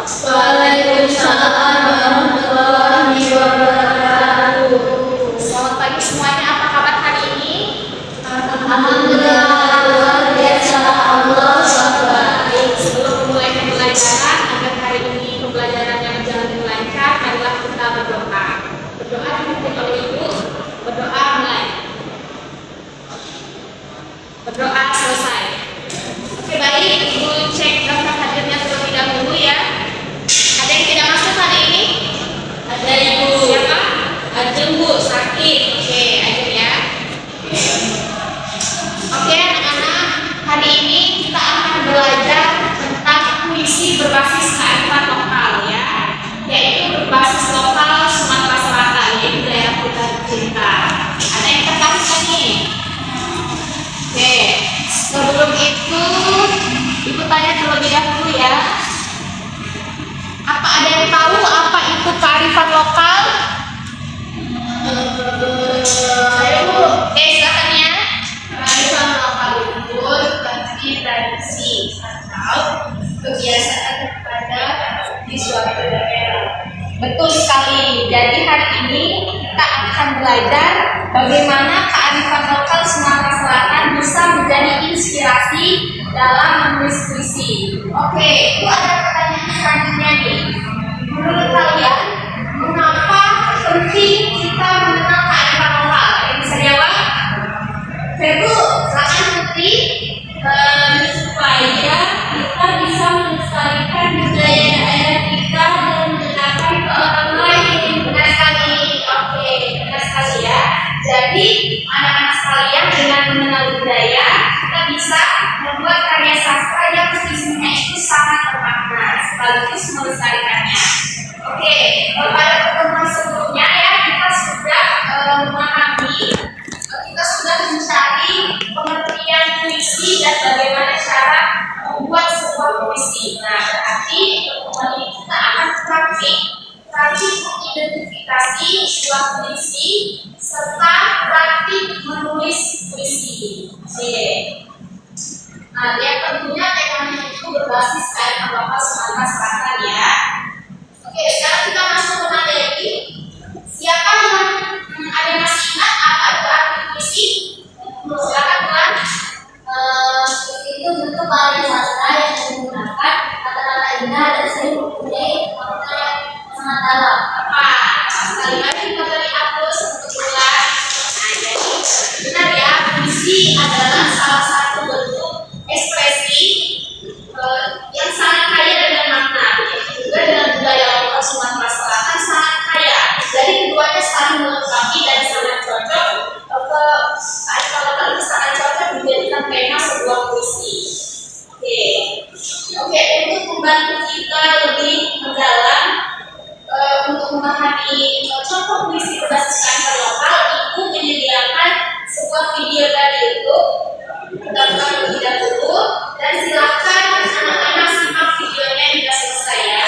Waalaikumsalam warahmatullahi wabarakatuh. Selamat pagi semuanya, apa kabar hari ini? Alhamdulillah, luar biasa, Allah baik. Sebelum mulai pembelajaran, agar hari ini pembelajarannya berjalan dengan lancar, marilah kita berdoa. Berdoa dipimpin oleh Ibu. Berdoa mulai. Berdoa selesai. Oke, baik, Ibu cek daftar hadirnya terlebih dahulu ya. Ada yang tidak masuk hari ini? Ada Ibu. Siapa? Ajeng Bu, sakit. Oke, Ajeng ya. Oke anak-anak, hari ini kita akan belajar tentang puisi berbasis kearifan lokal ya, yaitu berbasis lokal Sumatera Selatan, yaitu daerah kita tercinta. Ada yang tertarik lagi? Oke, sebelum itu Ibu tanya terlebih dahulu ya. Apa ada yang tahu apa itu kearifan lokal? Saya Bu. Oke, silakan ya. Kearifan lokal itu berarti tradisi atau kebiasaan pada di suatu daerah. Betul sekali. Jadi hari ini kita akan belajar bagaimana kearifan lokal Sumatera Selatan bisa menjadi inspirasi dalam menulis puisi. Oke, itu ada pertanyaan selanjutnya nih. Menurut kalian, mengapa penting kita mengenal kearifan lokal? Ada yang bisa jawab? Oke Bu, silakan Putri. Supaya kita bisa melestarikan budaya daerah kita dan mengenalkan ke orang lain. Benar sekali. Oke, benar sekali ya. Jadi anak-anak sekalian, dengan mengenal budaya kita bisa membuat karya sastra yang isinya itu sangat bermakna sekaligus melestarikannya. Oke, pada pertemuan sebelumnya ya kita sudah memahami, kita sudah mencari pengertian puisi dan bagaimana cara membuat sebuah puisi. Nah, berarti pertemuan ini kita akan praktik mengidentifikasi sebuah puisi serta praktik menulis puisi. Oke. Nah, yang tentunya temanya itu berbasis kearifan lokal Sumatera Selatan ya. Oke, sekarang kita masuk ke materi. Siapa yang ada masih ingat apa itu arti puisi? Silakan Tuan. Itu bentuk karya sastra yang menggunakan kata-kata indah dan sering mempunyai makna yang sangat dalam. Sekali lagi materi Agus untuk ulang. Nah, jadi benar ya, puisi adalah salah satu bentuk ekspresi yang sangat kaya dengan makna. Juga dengan budaya lokal Sumatera Selatan sangat kaya. Jadi keduanya saling melengkapi dan sangat cocok. Kearifan lokal itu sangat cocok dijadikan tema sebuah puisi. Oke, untuk membantu kita lebih mendalam untuk memahami contoh puisi berbasis kearifan lokal, Ibu menyediakan sebuah video dari YouTube. Kita buka terlebih dahulu dan silakan anak-anak simak videonya hingga selesai ya.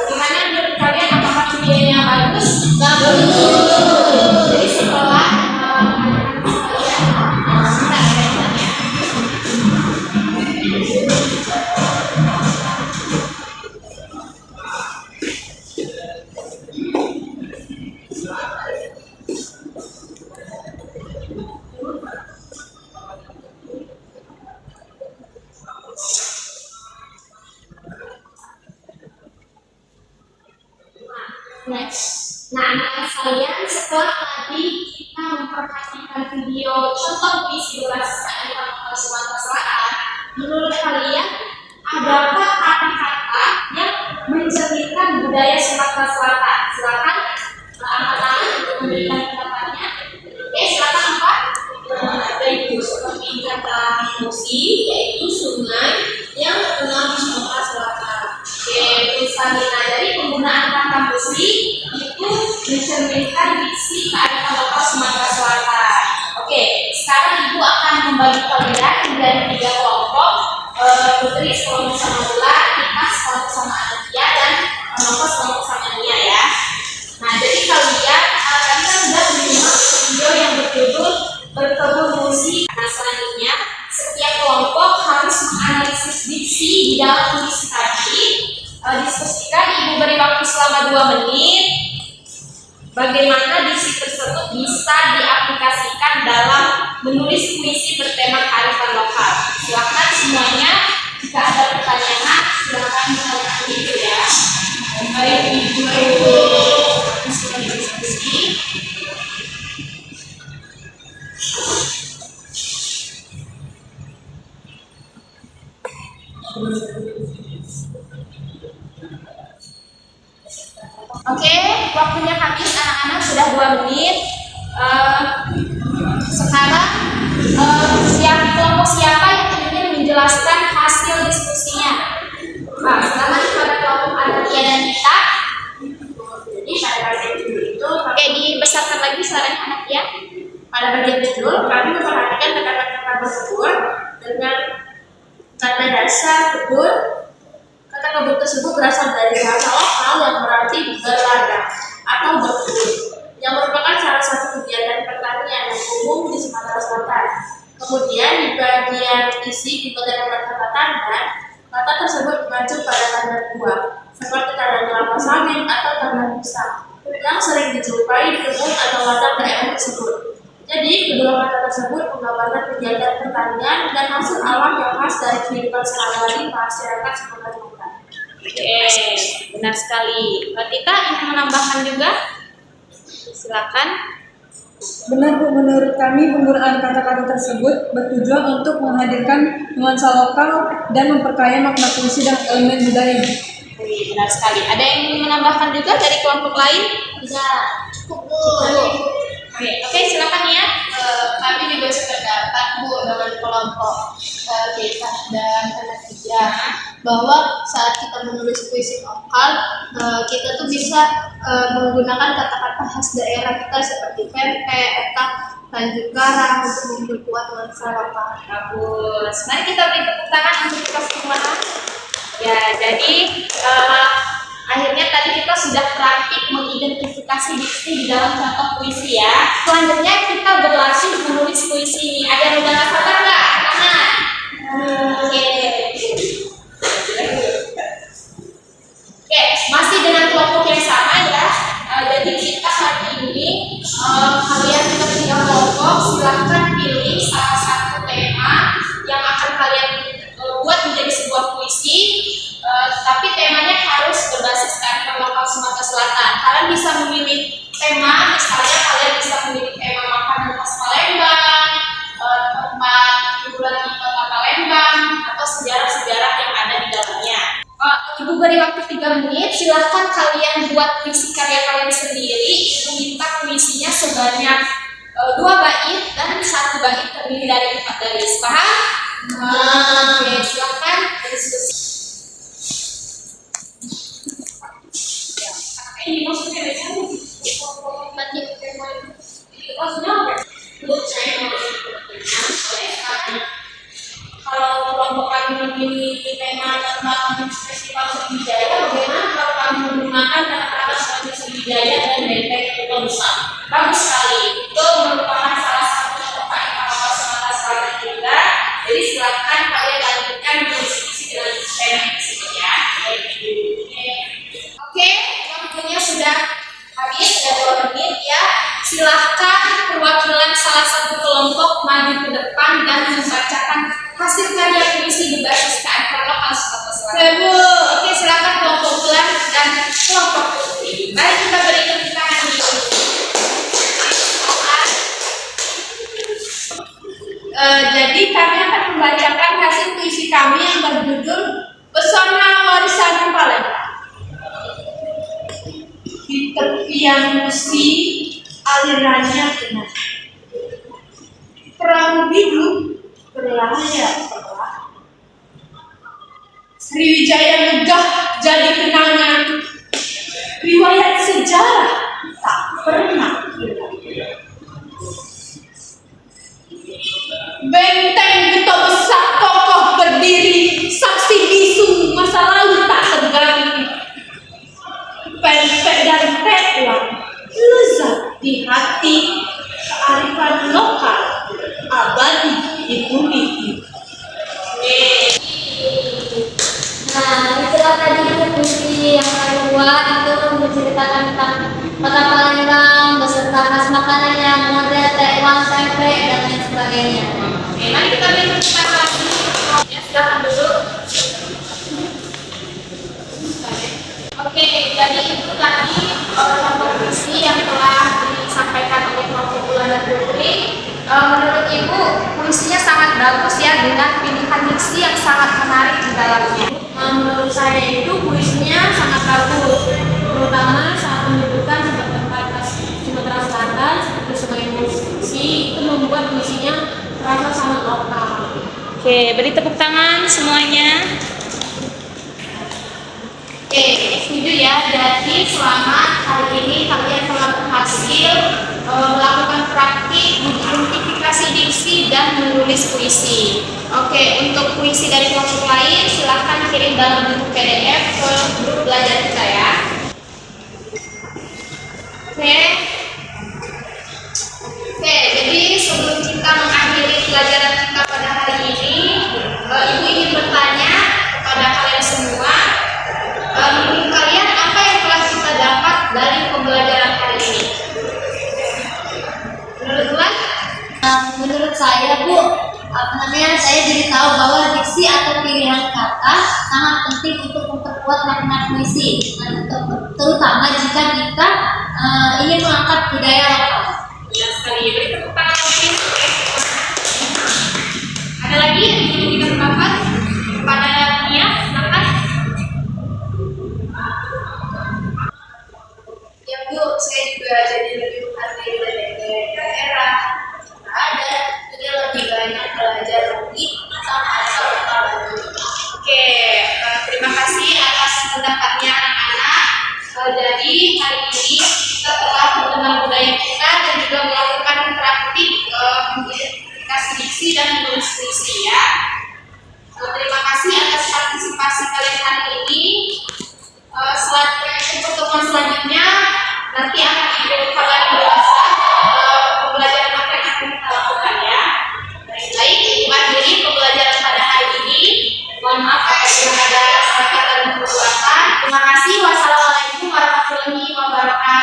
Gimana menurut kalian, apakah videonya bagus? Bagus. Jadi setelah next. Nah, anak sekalian, setelah tadi kita memperhatikan video contoh puisi berbasis kearifan lokal Sumatera Selatan, menurut kalian adakah kata-kata yang mencerminkan budaya Sumatera Selatan? Silakan angkat tangan untuk memberikan pendapatnya. Oke, silakan angkat. Ada itu seperti kata musi, yaitu sungai yang terkenal di Sumatera Selatan. Oke, tulisannya dari penggunaan kata musi itu mencerminkan diksi kearifan lokal Sumatera Selatan. Oke, sekarang ibu akan membagi kalian menjadi 3 kelompok. Putri sekelompok sama Bulan, Tika sekelompok sama Anadia, dan Nova sekelompok sama Nia ya. Nah, jadi kalian tadi kan sudah menyimak video yang berjudul berkebun musik. Nah, selanjutnya setiap kelompok harus menganalisis diksi di dalam puisi tadi. Diskusikan, ibu beri waktu selama 2 menit. Bagaimana diksi tersebut bisa diaplikasikan dalam menulis puisi bertema kearifan lokal. Silakan semuanya, jika ada pertanyaan silakan ditanyakan dulu ya. Baik ibu sudah diskusi. Oke, waktunya habis anak-anak, sudah 2 menit. Sekarang kelompok siapa yang ingin menjelaskan hasil diskusinya? Nah, selamat kepada kelompok Anadia dan Nika. Jadi pada bagian judul itu, oke, dibesarkan lagi suaranya Anadia. Pada bagian judul, kami memperhatikan kata-kata berkebun dengan kata dasar kebun. Kata kebun tersebut berasal dari bahasa lokal yang berarti berladang atau berkebun, yang merupakan salah satu kegiatan pertanian yang umum di Sumatera Selatan. Kemudian di bagian isi juga terdapat kata tanda. Kata tersebut mengacu pada tanda buah, seperti tanda kelapa sawit atau tanda pisang, yang sering dijumpai di kebun atau ladang daerah tersebut. Jadi, kedua kata tersebut menggambarkan kegiatan pertanian dan hasil alam yang khas dari kehidupan sehari-hari masyarakat Sumatera Selatan. Oke, benar sekali. Mbak Tita ingin menambahkan juga? Silakan. Benar Bu, menurut kami penggunaan kata-kata tersebut bertujuan untuk menghadirkan nuansa lokal dan memperkaya makna puisi dan elemen budaya. Benar sekali. Ada yang ingin menambahkan juga dari kelompok lain? Bisa cukup Bu. Oke, silakan ya. Kami juga sependapat Bu dengan kelompok kita dan Anadia bahwa saat kita menulis puisi lokal, kita tuh bisa menggunakan kata-kata khas daerah kita seperti pempek, etak, dan juga karang untuk memperkuat nuansa lokal. Bagus. Mari kita beri tepuk tangan untuk kita semua. Ya, jadi akhirnya tadi kita sudah praktik mengidentifikasi diksi di dalam contoh puisi ya. Selanjutnya kita berlatih menulis puisi ini. Ada yang udah nggak sabar nggak? Tangan. Oke. Oke, masih dengan kelompok yang sama ya. Jadi kita hari ini kalian kita 3 kelompok. Silahkan pilih salah satu tema yang akan kalian buat menjadi sebuah puisi. Tapi temanya harus berbasis kearifan lokal Sumatera Selatan. Kalian bisa memilih tema, misalnya kalian bisa memilih tema makanan khas Palembang, tempat hiburan di kota Palembang, atau sejarah-sejarah yang ada di dalamnya. Ibu beri waktu 3 menit, silahkan kalian buat puisi karya kalian sendiri. Ibu minta puisinya sebanyak 2 bait dan 1 bait terdiri dari 4 baris. Paham? Oke, silahkan diskusi. Ini maksudnya dari sana. memilih tema tentang festival Sriwijaya, bagaimana kalau kami menggunakan kata-kata seperti Sriwijaya dan Benteng Kota Besar? Bagus sekali. Itu merupakan salah satu contoh kata-kata semata Selatan juga. Jadi silakan kalian lanjutkan berdiskusi dengan tema tersebut ya. Oke, waktunya sudah habis, sudah 2 menit ya. Silahkan perwakilan salah satu kelompok maju ke depan dan membacakan hasil karya puisi berbasis kearifan lokal Sumatera Selatan. Oke, silakan kelompok bulan dan kelompok putri. Mari kita beri tepuk tangan dulu. Jadi kami akan membacakan hasil puisi kami yang berjudul Pesona Warisan Palembang. Di tepian musi alirannya tenang, perahu hidup berlayar pelan. Sriwijaya megah jadi kenangan, riwayat sejarah tak pernah hilang. Benteng Kota Besar kokoh berdiri, saksi bisu masa lalu tak terganti. Pempek dan tekwan lezat di hati, kearifan lokal abadi di bumi ini. Nah, itulah tadi puisi yang saya buat, itu menceritakan tentang kota Palembang beserta khas makanannya, model tekwan, tempe dan lain sebagainya. Oke, mari kita beri tepuk tangan lagi. Ya, silakan dulu. Oke, jadi itu tadi kelompok puisi yang telah disampaikan oleh kelompok bulan dan putri. Menurut Ibu, puisinya sangat bagus ya, dengan pilihan diksi yang sangat menarik di dalamnya. Menurut saya itu puisinya sangat bagus, terutama saat menyebutkan tempat khas Sumatera Selatan seperti sebagai musisi, itu membuat puisinya terasa sangat lokal. Oke, beri tepuk tangan semuanya. Oke, setuju ya. Jadi selama hari ini kalian telah berhasil melakukan praktik identifikasi diksi dan menulis puisi. Oke, untuk puisi dari kelompok lain silahkan kirim dalam bentuk PDF ke grup belajar kita ya. Oke, jadi sebelum kita mengakhiri pelajaran kita pada hari ini, Ibu ingin bertanya kepada kalian semua. Menurut kalian apa yang telah kita dapat dari pembelajaran hari ini? Menurut Bulan? Menurut saya, Bu, saya jadi tahu bahwa diksi atau pilihan kata sangat penting untuk memperkuat makna puisi, terutama jika kita ingin mengangkat budaya lokal. Benar sekali. Beri tepuk tangan mungkin. Ada lagi yang ingin kita pendapat kepada Nia? Silakan. Ya Bu, saya juga jadi lebih menghargai budaya daerah, ada jadi lebih banyak belajar lagi tentang asal lokal. Oke, terima kasih atas pendapatnya anak-anak. Jadi hari ini kita telah mengenal budaya kita dan juga melakukan praktik identifikasi diksi dan menulis puisi ya. Terima kasih atas partisipasi kalian hari ini. Untuk pertemuan selanjutnya nanti akan Ibu kabar menjelaskan pembelajaran apa yang akan kita lakukan ya. Baik, mengakhiri pembelajaran pada hari ini. Mohon maaf apabila ada salah kata dan kekurangan. Terima kasih. Wassalamualaikum warahmatullahi wabarakatuh.